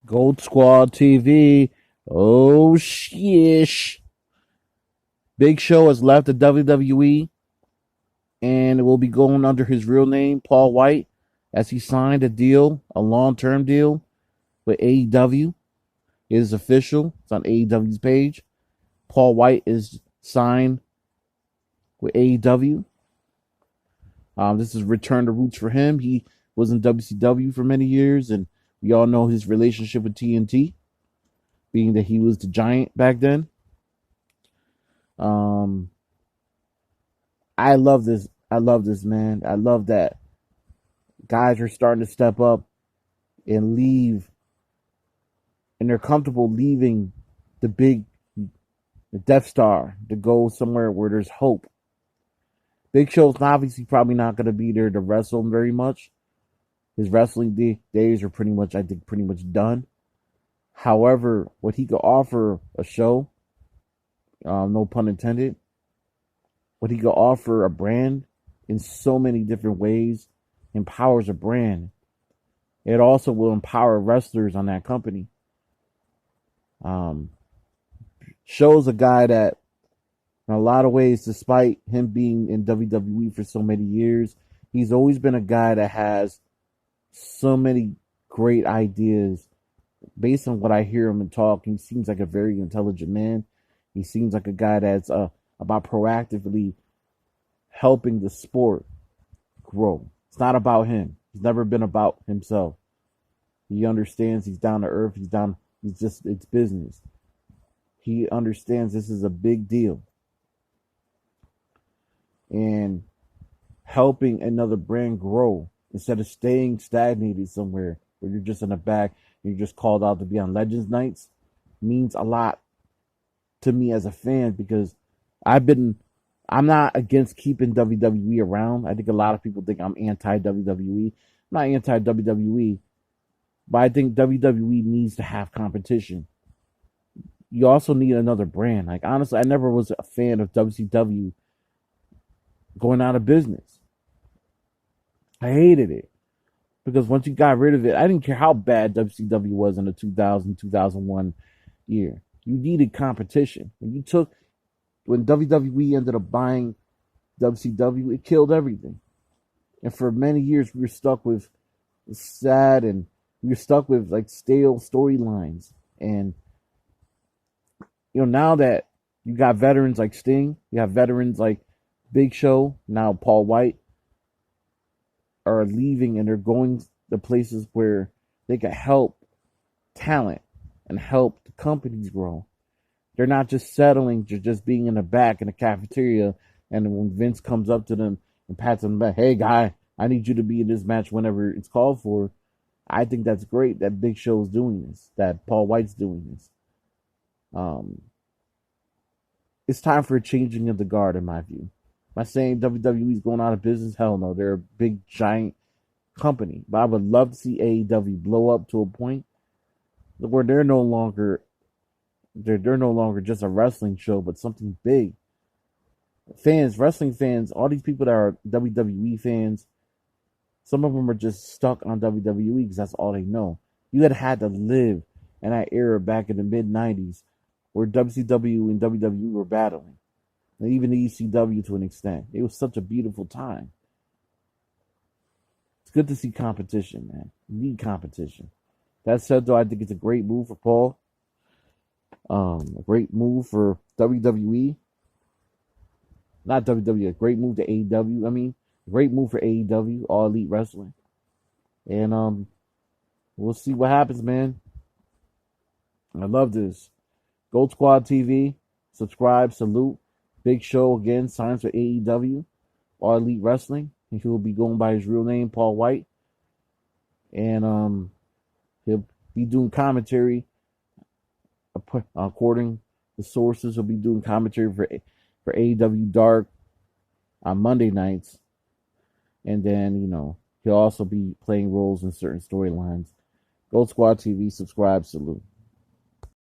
Gold Squad TV. Oh, shish. Big Show has left the WWE and will be going under his real name, Paul Wight, as he signed a long-term deal with AEW. It is official. It's on AEW's page. Paul Wight is signed with AEW. This is return to roots for him. He was in WCW for many years, and we all know his relationship with TNT, being that he was the Giant back then. I love this. I love this, man. I love that guys are starting to step up and leave, and they're comfortable leaving the Death Star to go somewhere where there's hope. Big Show's obviously probably not going to be there to wrestle very much. His wrestling days are pretty much done. However, what he could offer a show, no pun intended, what he could offer a brand in so many different ways, empowers a brand. It also will empower wrestlers on that company. Shows a guy that, in a lot of ways, despite him being in WWE for so many years, he's always been a guy that has so many great ideas. Based on what I hear him and talk, he seems like a very intelligent man. He seems like a guy that's about proactively helping the sport grow. It's not about him. He's never been about himself. He understands he's down to earth. It's business. He understands this is a big deal. And helping another brand grow instead of staying stagnated somewhere where you're just in the back and you're just called out to be on Legends Nights means a lot to me as a fan, because I'm not against keeping WWE around. I think a lot of people think I'm anti-WWE. I'm not anti-WWE, but I think WWE needs to have competition. You also need another brand. Like, honestly, I never was a fan of WCW going out of business. I hated it. Because once you got rid of it, I didn't care how bad WCW was in the 2000, 2001 year. You needed competition. When WWE ended up buying WCW, it killed everything. And for many years, we were stuck with like stale storylines. And, now that you got veterans like Sting, you have veterans like Big Show, now Paul Wight, are leaving and they're going to places where they can help talent and help the companies grow. They're not just settling to just being in the back in the cafeteria, and when Vince comes up to them and pats them back, hey guy, I need you to be in this match whenever it's called for. I think that's great that Big Show is doing this, that Paul Wight's doing this. It's time for a changing of the guard, in my view. Am I saying WWE's going out of business? Hell no. They're a big, giant company. But I would love to see AEW blow up to a point where they're no longer just a wrestling show, but something big. Fans, wrestling fans, all these people that are WWE fans, some of them are just stuck on WWE because that's all they know. You had to live in that era back in the mid-90s where WCW and WWE were battling. And even the ECW to an extent. It was such a beautiful time. It's good to see competition, man. You need competition. That said, though, I think it's a great move for Paul. A great move for WWE. Not WWE, a great move to AEW. A great move for AEW, All Elite Wrestling. And we'll see what happens, man. I love this. Gold Squad TV. Subscribe, salute. Big Show again signs for AEW, All Elite Wrestling. And he will be going by his real name, Paul Wight. And he'll be doing commentary. According to sources, he'll be doing commentary for AEW Dark on Monday nights. And then, he'll also be playing roles in certain storylines. Gold Squad TV, subscribe, salute.